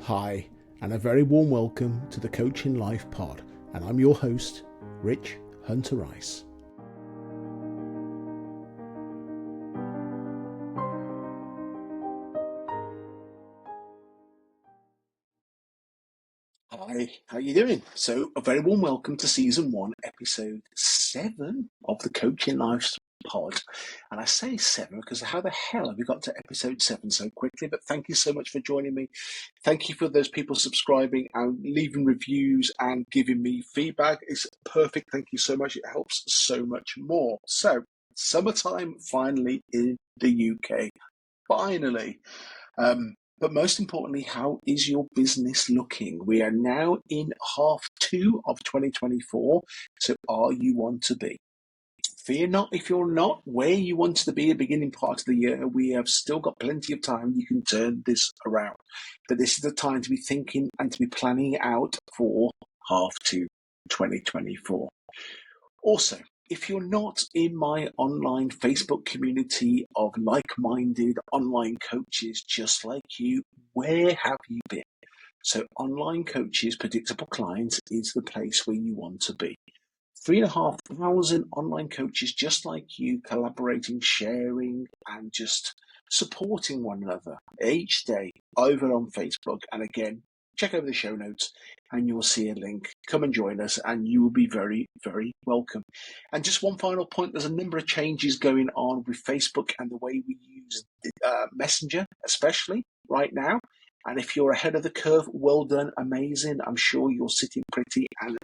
Hi, and a very warm welcome to the Coaching Life Pod, and I'm your host, Rich Hunter Rice. Hi, how you doing? So, a very warm welcome to Season 1, Episode 7 of the Coaching Life Pod. And I say 7 because how the hell have we got to Episode 7 so quickly? But thank you so much for joining me. Thank you for those people subscribing and leaving reviews and giving me feedback. It's perfect. Thank you so much. It helps so much more. So, summertime finally in the UK. Finally. But most importantly, how is your business looking? We are now in half 2 of 2024. So are you want to be? Fear not if you're not where you want to be at the beginning part of the year. We have still got plenty of time. You can turn this around. But this is the time to be thinking and to be planning out for half 2 2024. Also, if you're not in my online Facebook community of like-minded online coaches just like you, where have you been? So Online Coaches, Predictable Clients is the place where you want to be. 3,500 online coaches just like you, collaborating, sharing, and just supporting one another each day over on Facebook. And again, check over the show notes and you'll see a link. Come and join us and you will be very, very welcome. And just one final point, there's a number of changes going on with Facebook and the way we use Messenger, especially right now. And if you're ahead of the curve, well done, amazing. I'm sure you're sitting pretty and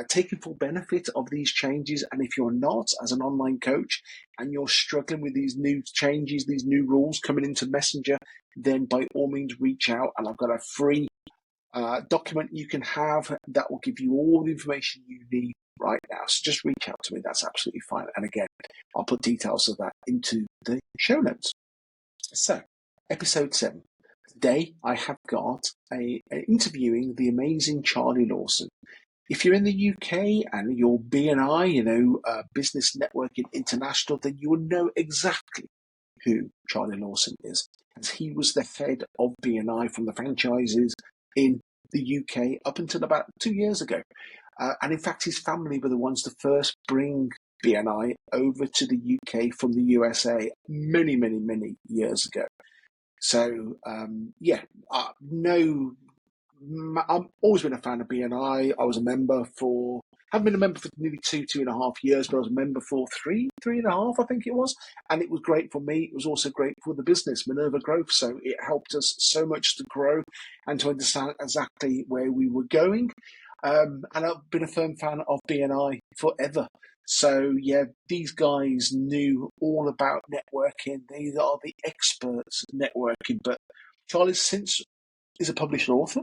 taking full benefit of these changes. And if you're not, as an online coach, and you're struggling with these new changes, these new rules coming into Messenger, then by all means reach out. And I've got a free document you can have that will give you all the information you need right now. So just reach out to me. That's absolutely fine. And again, I'll put details of that into the show notes. So, Episode 7. Today, I have got interviewing the amazing Charlie Lawson. If you're in the UK and you're BNI, Business Networking International, then you will know exactly who Charlie Lawson is, as he was the head of BNI from the franchises in the UK up until about 2 years ago. And in fact, his family were the ones to first bring BNI over to the UK from the USA many, many, many years ago. So, I've always been a fan of BNI. I was a member haven't been a member for nearly 2.5 years, but I was a member for three and a half, I think it was. And it was great for me. It was also great for the business, Minerva Growth. So it helped us so much to grow and to understand exactly where we were going. And I've been a firm fan of BNI forever. So yeah, these guys knew all about networking. They are the experts at networking. But Charlie since is a published author.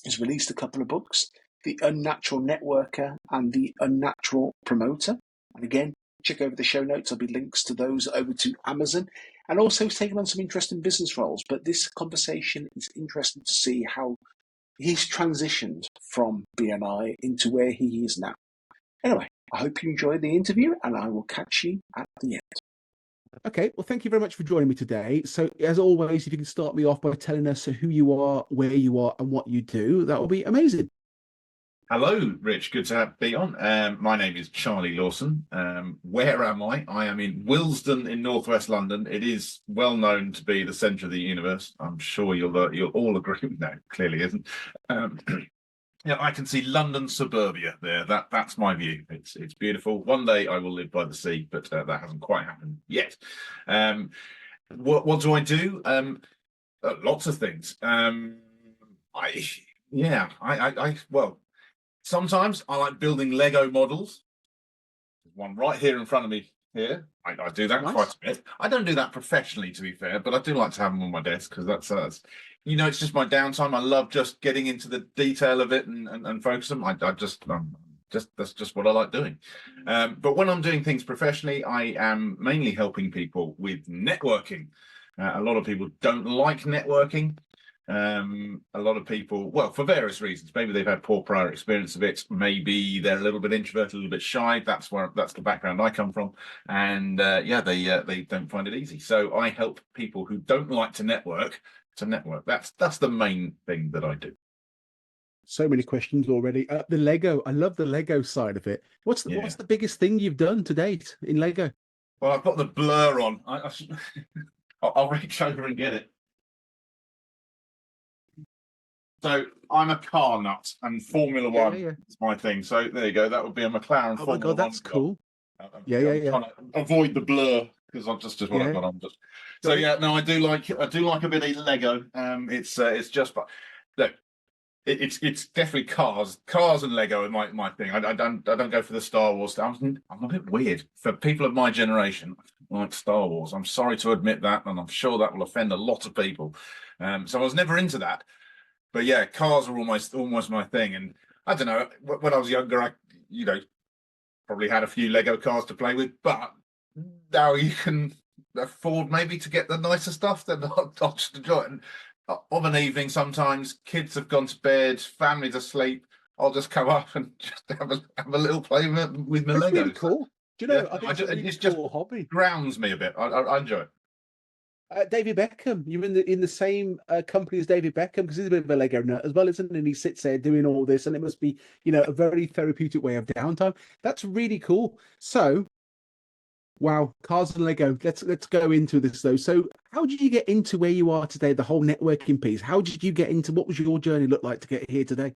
He's released a couple of books, The Unnatural Networker and The Unnatural Promoter. And again, check over the show notes. There'll be links to those over to Amazon. And also he's taken on some interesting business roles. But this conversation is interesting to see how he's transitioned from BNI into where he is now. Anyway, I hope you enjoyed the interview and I will catch you at the end. Okay, well, thank you very much for joining me today. So, as always, if you can start me off by telling us who you are, where you are, and what you do, that will be amazing. Hello, Rich. Good to be on. My name is Charlie Lawson. Where am I? I am in Willesden in northwest London. It is well known to be the centre of the universe. I'm sure you'll all agree. No, clearly isn't. Yeah, I can see London suburbia there. That's my view. It's beautiful. One day I will live by the sea, but that hasn't quite happened yet. What do I do? Lots of things. Well, sometimes I like building Lego models. There's one right here in front of me here. I do that quite a bit. I don't do that professionally, to be fair, but I do like to have them on my desk because that's it's just my downtime. I love just getting into the detail of it and focus them. That's just what I like doing. But when I'm doing things professionally, I am mainly helping people with networking. A lot of people don't like networking. A lot of people, well, for various reasons, maybe they've had poor prior experience of it, maybe they're a little bit introverted, a little bit shy. That's the background I come from, and they don't find it easy. So I help people who don't like to network to network. That's the main thing that I do. So many questions already. The Lego, I love the Lego side of it. What's the biggest thing you've done to date in Lego? Well, I've got the blur on. I'll reach over and get it. So I'm a car nut, and Formula One is my thing. So there you go. That would be a McLaren. Oh my God, that's cool. I'm trying to avoid the blur because I'm just what I've got on. So yeah, no, I do like a bit of Lego. It's just, but look, it's definitely cars and Lego are my thing. I don't go for the Star Wars stuff. I'm a bit weird for people of my generation. I like Star Wars. I'm sorry to admit that, and I'm sure that will offend a lot of people. So I was never into that. But yeah, cars are almost my thing. And I don't know, when I was younger, I probably had a few Lego cars to play with. But now you can afford maybe to get the nicer stuff. Then I'll just enjoy it. And of an evening, sometimes kids have gone to bed, families asleep. I'll just come up and just have a little play with my Legos. Really cool. Do you know? I think it's just a hobby. Grounds me a bit. I enjoy it. David Beckham, you're in the same company as David Beckham, because he's a bit of a Lego nut as well, isn't he? And he sits there doing all this, and it must be, a very therapeutic way of downtime. That's really cool. So, wow, cars and Lego. Let's go into this though. So, how did you get into where you are today? The whole networking piece. How did you get into? What was your journey look like to get here today?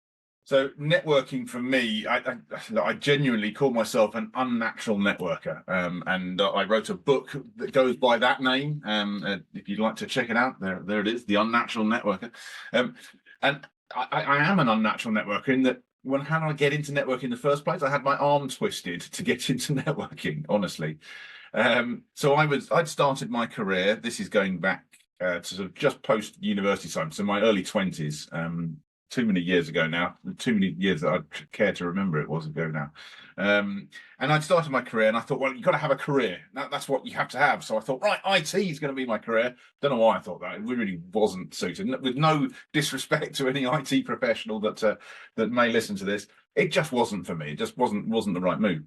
So networking for me, I genuinely call myself an unnatural networker, and I wrote a book that goes by that name. If you'd like to check it out, there it is, The Unnatural Networker. And I am an unnatural networker in that. How did I get into networking in the first place? I had my arm twisted to get into networking, honestly. So I'd started my career. This is going back to sort of just post university time, so my early 20s. Too many years ago now, too many years that I'd care to remember it was ago now. And I'd started my career and I thought, well, you've got to have a career. That's what you have to have. So I thought, right, IT is going to be my career. Don't know why I thought that. It really wasn't suited. With no disrespect to any IT professional that may listen to this, it just wasn't for me. It just wasn't the right move.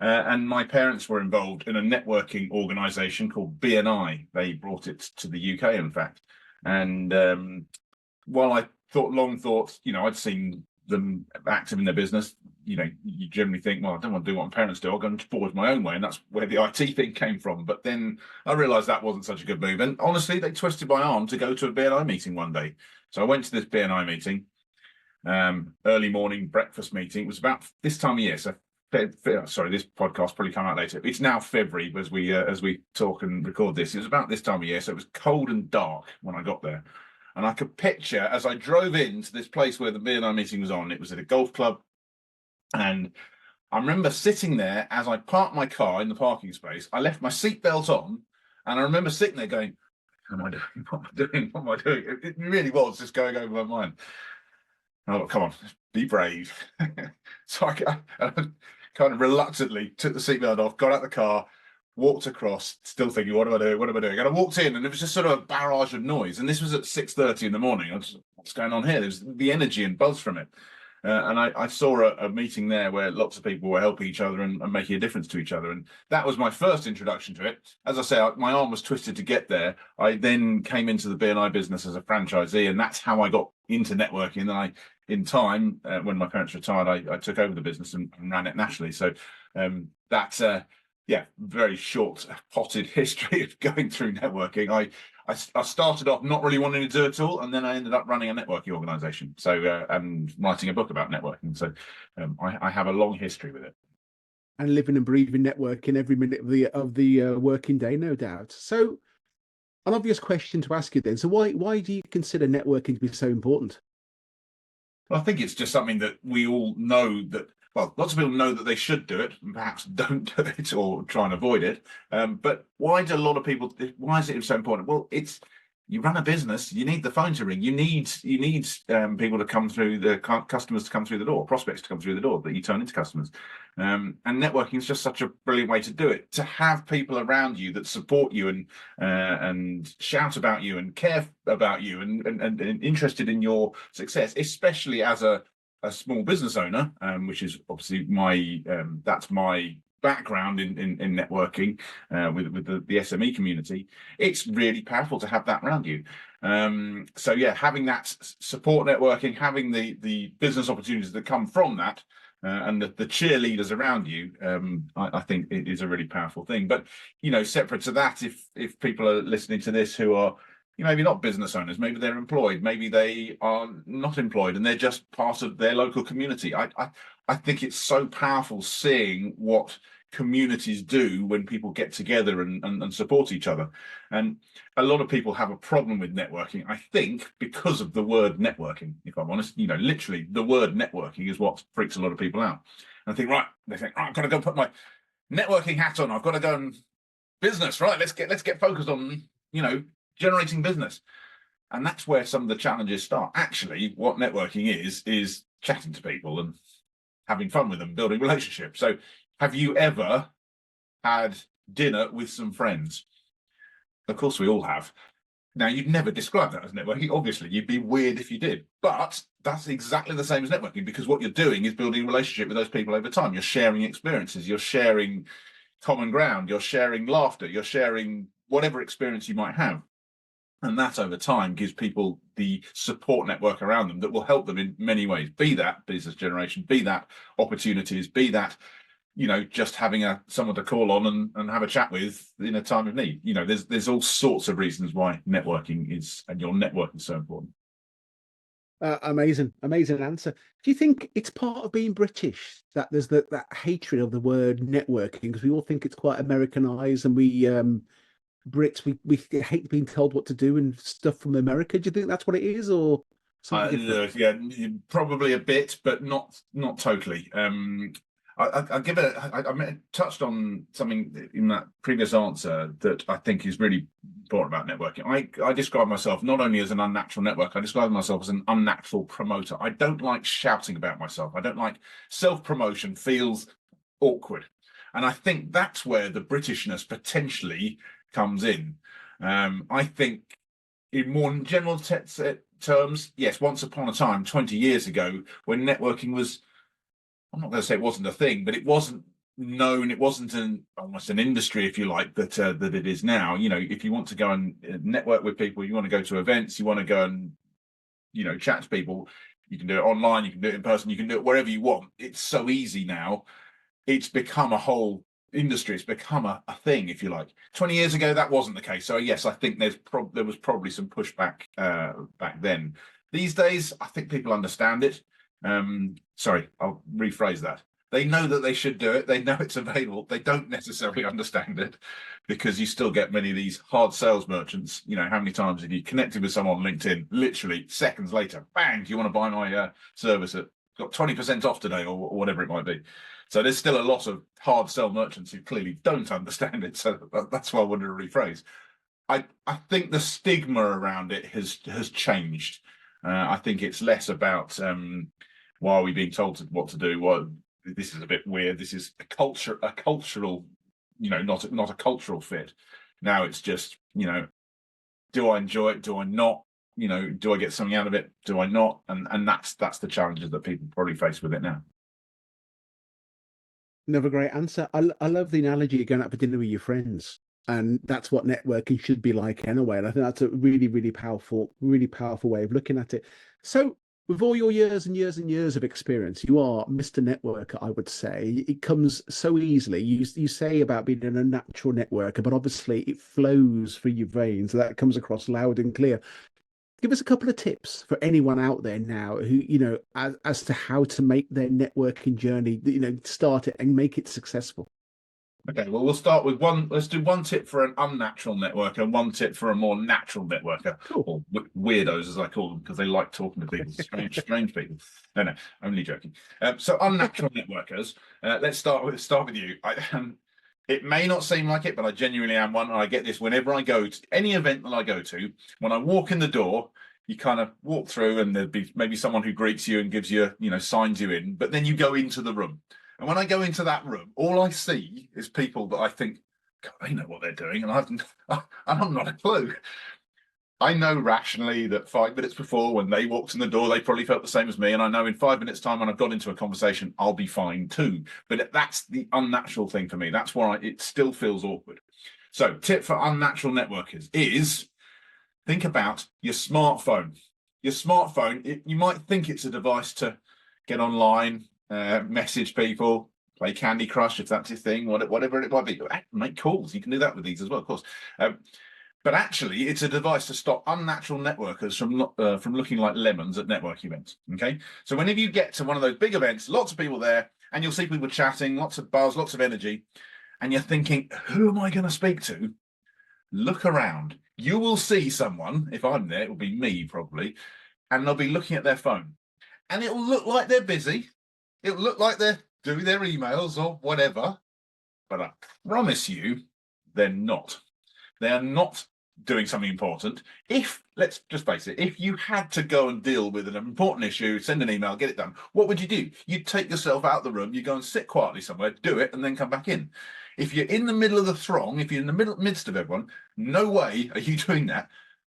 And my parents were involved in a networking organisation called BNI. They brought it to the UK, in fact. And while I long thought, I'd seen them active in their business. You generally think, well, I don't want to do what my parents do. I'll go and forge my own way. And that's where the IT thing came from. But then I realised that wasn't such a good move. And honestly, they twisted my arm to go to a BNI meeting one day. So I went to this BNI meeting, early morning breakfast meeting. It was about this time of year. So sorry, this podcast probably come out later. It's now February as we talk and record this. It was about this time of year. So it was cold and dark when I got there. And I could picture, as I drove into this place where the BNI meeting was on, it was at a golf club. And I remember sitting there as I parked my car in the parking space. I left my seatbelt on, and I remember sitting there going, what am I doing? What am I doing? What am I doing? It really was just going over my mind. Oh, come on, be brave. So I kind of reluctantly took the seatbelt off, got out the car, walked across, still thinking, what am I doing? What am I doing? And I walked in, and it was just sort of a barrage of noise. And this was at 6:30 in the morning. What's going on here? There was the energy and buzz from it. And I saw a meeting there where lots of people were helping each other and making a difference to each other. And that was my first introduction to it. As I say, my arm was twisted to get there. I then came into the BNI business as a franchisee, and that's how I got into networking. And in time, when my parents retired, I took over the business and ran it nationally. So that's very short potted history of going through networking. I started off not really wanting to do it all, and then I ended up running a networking organisation. So and writing a book about networking. So I have a long history with it. And living and breathing networking every minute of the working day, no doubt. So an obvious question to ask you then. So why do you consider networking to be so important? Well, I think it's just something that we all know that. Well, lots of people know that they should do it and perhaps don't do it or try and avoid it. But why is it so important? Well, you run a business, you need the phone to ring. You need people to come through, the customers to come through the door, prospects to come through the door that you turn into customers. And networking is just such a brilliant way to do it. To have people around you that support you and shout about you and care about you and interested in your success, especially as a small business owner, which is obviously that's my background in networking with the SME community, it's really powerful to have that around you. So yeah, having that support networking, having the business opportunities that come from that, and the cheerleaders around you, I think it is a really powerful thing. But separate to that, if people are listening to this who are maybe not business owners, maybe they're employed, maybe they are not employed, and they're just part of their local community, I think it's so powerful seeing what communities do when people get together and support each other. And a lot of people have a problem with networking, I think, because of the word networking, if I'm honest. Literally the word networking is what freaks a lot of people out. And they think, I've got to go put my networking hat on, I've got to go and business, right? Let's get focused on, generating business. And that's where some of the challenges start. Actually, what networking is chatting to people and having fun with them, building relationships. So have you ever had dinner with some friends? Of course we all have. Now, you'd never describe that as networking. Obviously, you'd be weird if you did. But that's exactly the same as networking, because what you're doing is building a relationship with those people over time. You're sharing experiences. You're sharing common ground. You're sharing laughter. You're sharing whatever experience you might have. And that over time gives people the support network around them that will help them in many ways. Be that business generation, be that opportunities, be that, just having someone to call on and have a chat with in a time of need. There's all sorts of reasons why networking and your network is so important. Amazing answer. Do you think it's part of being British that there's that hatred of the word networking, because we all think it's quite Americanized, and we Brits, we hate being told what to do and stuff from America? Do you think that's what it is, or something different? Yeah, probably a bit, but not totally. I give it. I touched on something in that previous answer that I think is really important about networking. I describe myself not only as an unnatural networker, I describe myself as an unnatural promoter. I don't like shouting about myself. I don't like self-promotion. Feels awkward, and I think that's where the Britishness potentially comes in. I think in more general terms, yes, once upon a time, 20 years ago, when networking was, I'm not going to say it wasn't a thing, but it wasn't known. It wasn't almost an industry, if you like, that it is now. If you want to go and network with people, you want to go to events, you want to go and chat to people, you can do it online, you can do it in person, you can do it wherever you want. It's so easy now. It's become a whole industry. It's become a thing, if you like. 20 years ago, that wasn't the case. So yes, I think there was probably some pushback back then. These days, I think people understand it. Sorry, I'll rephrase that. They know that they should do it. They know it's available. They don't necessarily understand it, because you still get many of these hard sales merchants. How many times have you connected with someone on LinkedIn, literally seconds later, bang, do you want to buy my service at got 20% off today, or whatever it might be. So there's still a lot of hard sell merchants who clearly don't understand it. So that's why I wanted to rephrase. I think the stigma around it has changed. I think it's less about why are we being told what to do? Well, this is a bit weird. This is a cultural, not a cultural fit. Now it's just, do I enjoy it? Do I not? Do I get something out of it? Do I not? And that's the challenges that people probably face with it now. Another great answer. I love the analogy of going out for dinner with your friends, and that's what networking should be like anyway. And I think that's a really, really powerful way of looking at it. So, with all your years and years and years of experience, you are Mr. Networker, I would say. It comes so easily. You say about being an unnatural networker, but obviously it flows through your veins. So that comes across loud and clear. Give us a couple of tips for anyone out there now who, as to how to make their networking journey, start it and make it successful. Okay, well, we'll start with one. Let's do one tip for an unnatural networker and one tip for a more natural networker, or weirdos, as I call them, because they like talking to people, strange people. No, only joking. So unnatural networkers, let's start with you. It may not seem like it, but I genuinely am one. And I get this whenever I go to any event that I go to. When I walk in the door, you kind of walk through and there'd be maybe someone who greets you and gives you, signs you in, but then you go into the room. And when I go into that room, all I see is people that I think, God, they know what they're doing, and I'm not a clue. I know rationally that 5 minutes before, when they walked in the door, they probably felt the same as me. And I know in 5 minutes' time, when I've got into a conversation, I'll be fine too. But that's the unnatural thing for me. That's why it still feels awkward. So, tip for unnatural networkers is think about your smartphone. Your smartphone, you might think it's a device to get online, message people, play Candy Crush if that's your thing, whatever it might be. Make calls. You can do that with these as well, of course. But actually, it's a device to stop unnatural networkers from looking like lemons at network events. Okay, so whenever you get to one of those big events, lots of people there, and you'll see people chatting, lots of buzz, lots of energy, and you're thinking, who am I going to speak to? Look around. You will see someone. If I'm there, it will be me probably, and they'll be looking at their phone, and it will look like they're busy. It will look like they're doing their emails or whatever, but I promise you, they're not. They are not doing something important. Let's just face it, if you had to go and deal with an important issue, send an email, get it done, what would you do? You'd take yourself out of the room, you go and sit quietly somewhere, do it, and then come back in. If you're in the middle of the throng, if you're in the midst of everyone, no way are you doing that.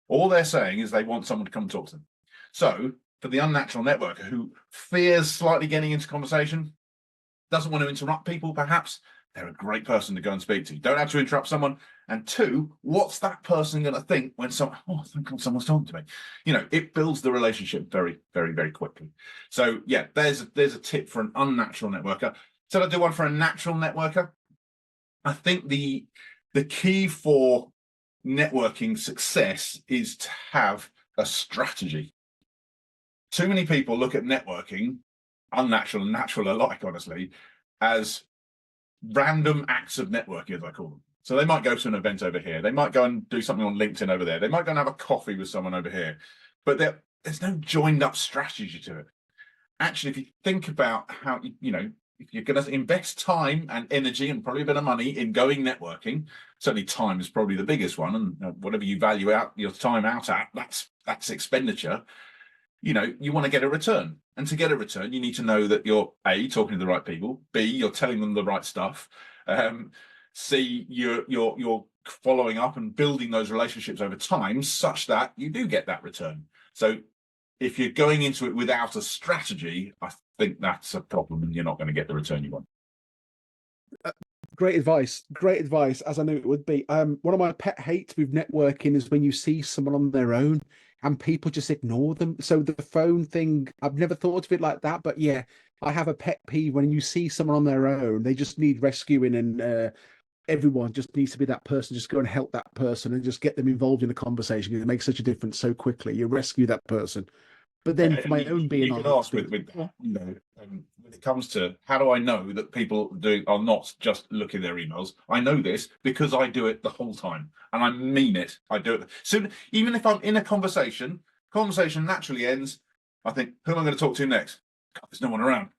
All they're saying is they want someone to come and talk to them. So for the unnatural networker who fears slightly getting into conversation, doesn't want to interrupt people, perhaps, they're a great person to go and speak to. You don't have to interrupt someone. And two, what's that person going to think when thank God someone's talking to me? You know, it builds the relationship very, very, very quickly. So yeah, there's a tip for an unnatural networker. So I do one for a natural networker. I think the key for networking success is to have a strategy. Too many people look at networking, unnatural and natural alike, honestly, as random acts of networking, as I call them. So they might go to an event over here. They might go and do something on LinkedIn over there. They might go and have a coffee with someone over here. But there's no joined up strategy to it. Actually, if you think about how, if you're going to invest time and energy and probably a bit of money in going networking, certainly time is probably the biggest one. And whatever you value out your time out at, that's expenditure. You want to get a return. And to get a return, you need to know that you're A, talking to the right people, B, you're telling them the right stuff, C, you're following up and building those relationships over time such that you do get that return. So if you're going into it without a strategy, I think that's a problem and you're not going to get the return you want. Great advice, as I knew it would be. One of my pet hates with networking is when you see someone on their own and people just ignore them. So the phone thing, I've never thought of it like that, but yeah, I have a pet peeve when you see someone on their own, they just need rescuing, and everyone just needs to be that person. Just go and help that person and just get them involved in the conversation. It makes such a difference so quickly. You rescue that person. But then for my own being, you can ask with that, when it comes to how do I know that people are not just looking at their emails? I know this because I do it the whole time, and I mean it. I do it. So even if I'm in a conversation naturally ends. I think, who am I going to talk to next? God, there's no one around.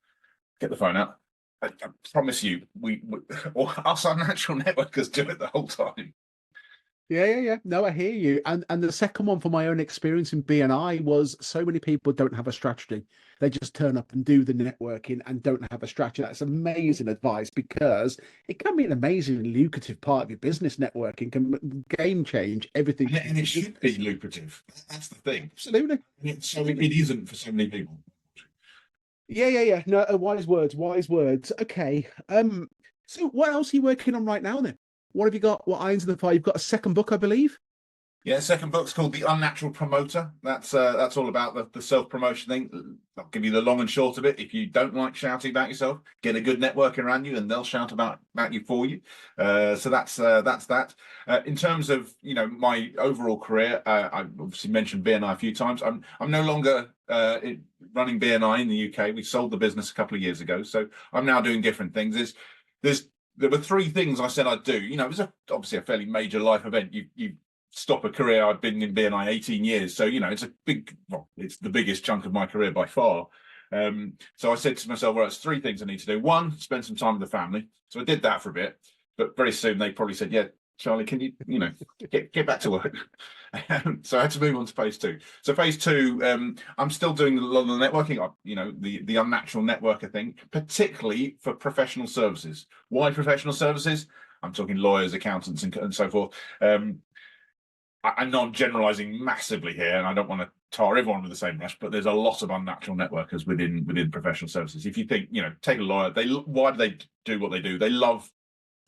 Get the phone out. I promise you, we or us unnatural networkers do it the whole time. Yeah. No, I hear you. And the second one, from my own experience in BNI, was so many people don't have a strategy. They just turn up and do the networking and don't have a strategy. That's amazing advice, because it can be an amazingly lucrative part of your business. Networking can game change everything. And it should be lucrative. That's the thing. Absolutely. So it isn't for so many people. Yeah. No, wise words. Okay. So what else are you working on right now then? What have you got? What irons in the fire? You've got a second book, I believe. Yeah, second book's called The Unnatural Promoter. That's all about the self-promotion thing. I'll give you the long and short of it. If you don't like shouting about yourself, get a good network around you and they'll shout about you for you. So that's that. In terms of my overall career, I've obviously mentioned BNI a few times. I'm no longer running BNI in the UK. We sold the business a couple of years ago, so I'm now doing different things. There were three things I said I'd do. It was obviously a fairly major life event. You stop a career. I've been in BNI 18 years. So, it's the biggest chunk of my career by far. So I said to myself, well, it's three things I need to do. One, spend some time with the family. So I did that for a bit, but very soon they probably said, yeah, Charlie, can you, get back to work? So I had to move on to phase two. So phase two, I'm still doing a lot of the networking, the unnatural networker thing, particularly for professional services. Why professional services? I'm talking lawyers, accountants, and so forth. I know I'm generalizing massively here, and I don't want to tar everyone with the same brush, but there's a lot of unnatural networkers within professional services. If you think, take a lawyer, why do they do what they do? They love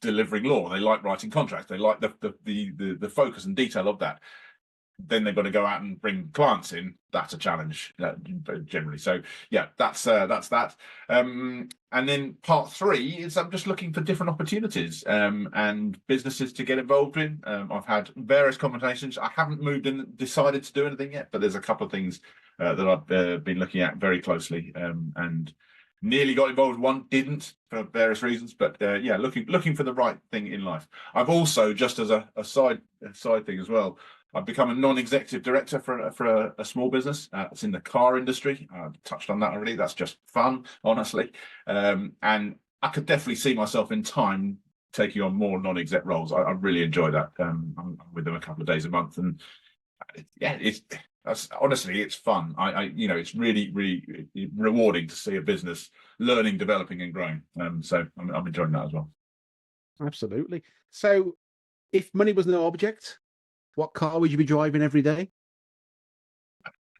delivering law. They like writing contracts. They like the focus and detail of that. Then they've got to go out and bring clients in. That's a challenge generally. So yeah, that's that. And then part 3 is I'm just looking for different opportunities and businesses to get involved in. I've had various conversations. I haven't moved and decided to do anything yet, but there's a couple of things that I've been looking at very closely and nearly got involved. One didn't for various reasons, but yeah, looking for the right thing in life. I've also, just as a side thing as well, I've become a non-executive director for a small business. It's in the car industry. I've touched on that already. That's just fun, honestly. And I could definitely see myself in time taking on more non-exec roles. I really enjoy that. I'm with them a couple of days a month, and yeah, honestly, it's fun. It's really, really rewarding to see a business learning, developing, and growing. So I'm enjoying that as well. Absolutely. So, if money was no object, what car would you be driving every day?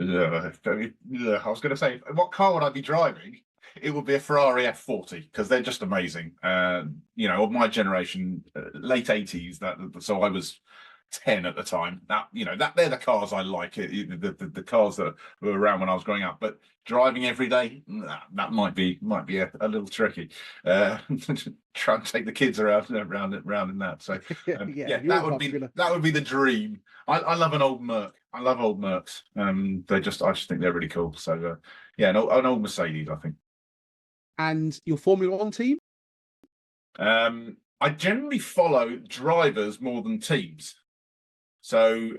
I was going to say, what car would I be driving? It would be a Ferrari F40 because they're just amazing. Of my generation, late 80s. So I was 10 at the time. That they're the cars I like. The cars that were around when I was growing up. But driving every day, that might be a little tricky. Try and take the kids around in that. So that would be the dream. I love an old Merc. I love old Mercs. I just think they're really cool. So an old Mercedes, I think. And your Formula One team? I generally follow drivers more than teams. So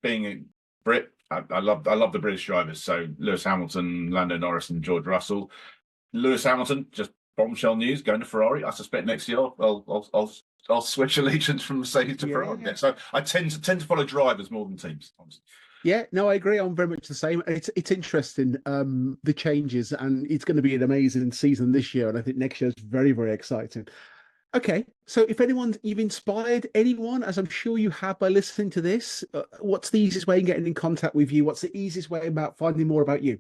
being a Brit, I love the British drivers. So Lewis Hamilton, Lando Norris, and George Russell. Lewis Hamilton, just bombshell news, going to Ferrari. I suspect next year I'll switch allegiance from Mercedes to Ferrari. Yeah, so I tend to follow drivers more than teams, honestly. Yeah, no, I agree. I'm very much the same. It's interesting, the changes, and it's going to be an amazing season this year. And I think next year is very, very exciting. Okay, so if you've inspired anyone, as I'm sure you have by listening to this, what's the easiest way of getting in contact with you? What's the easiest way about finding more about you?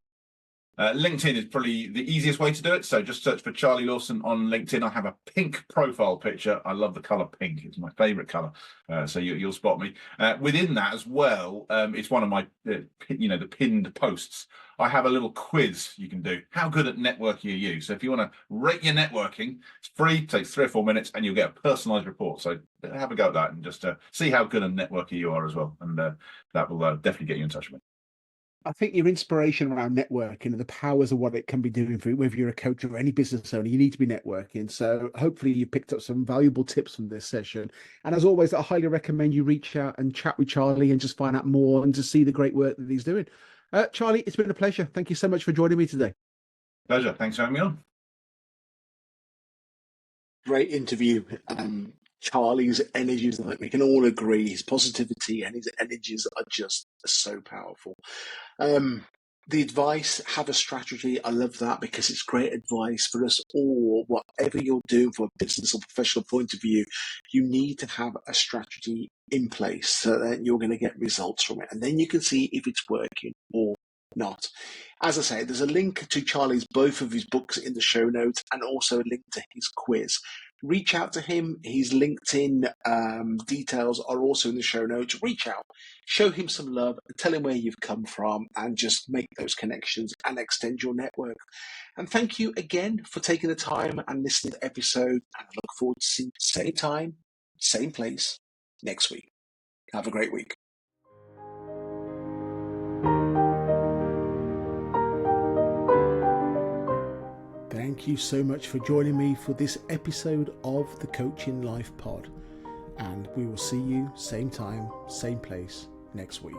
LinkedIn is probably the easiest way to do it. So just search for Charlie Lawson on LinkedIn. I have a pink profile picture. I love the colour pink. It's my favourite colour. So you'll spot me. Within that as well, it's one of my, the pinned posts. I have a little quiz you can do. How good at networking are you? So if you want to rate your networking, it's free, takes 3 or 4 minutes, and you'll get a personalised report. So have a go at that and just see how good a networker you are as well. And that will definitely get you in touch with me. I think your inspiration around networking and the powers of what it can be doing for you, whether you're a coach or any business owner, you need to be networking. So hopefully you picked up some valuable tips from this session. And as always, I highly recommend you reach out and chat with Charlie and just find out more and to see the great work that he's doing. Charlie, it's been a pleasure. Thank you so much for joining me today. Pleasure. Thanks for having me on. Great interview. Charlie's energies, I think we can all agree, his positivity and his energies are just so powerful. The advice, have a strategy. I love that because it's great advice for us all. Whatever you're doing from a business or professional point of view, you need to have a strategy in place so that you're going to get results from it. And then you can see if it's working or not. As I say, there's a link to Charlie's, both of his books in the show notes, and also a link to his quiz. Reach out to him. His LinkedIn details are also in the show notes. Reach out, show him some love, tell him where you've come from, and just make those connections and extend your network. And thank you again for taking the time and listening to the episode. And I look forward to seeing you same time, same place next week. Have a great week. Thank you so much for joining me for this episode of the Coaching Life Pod. And we will see you same time, same place next week.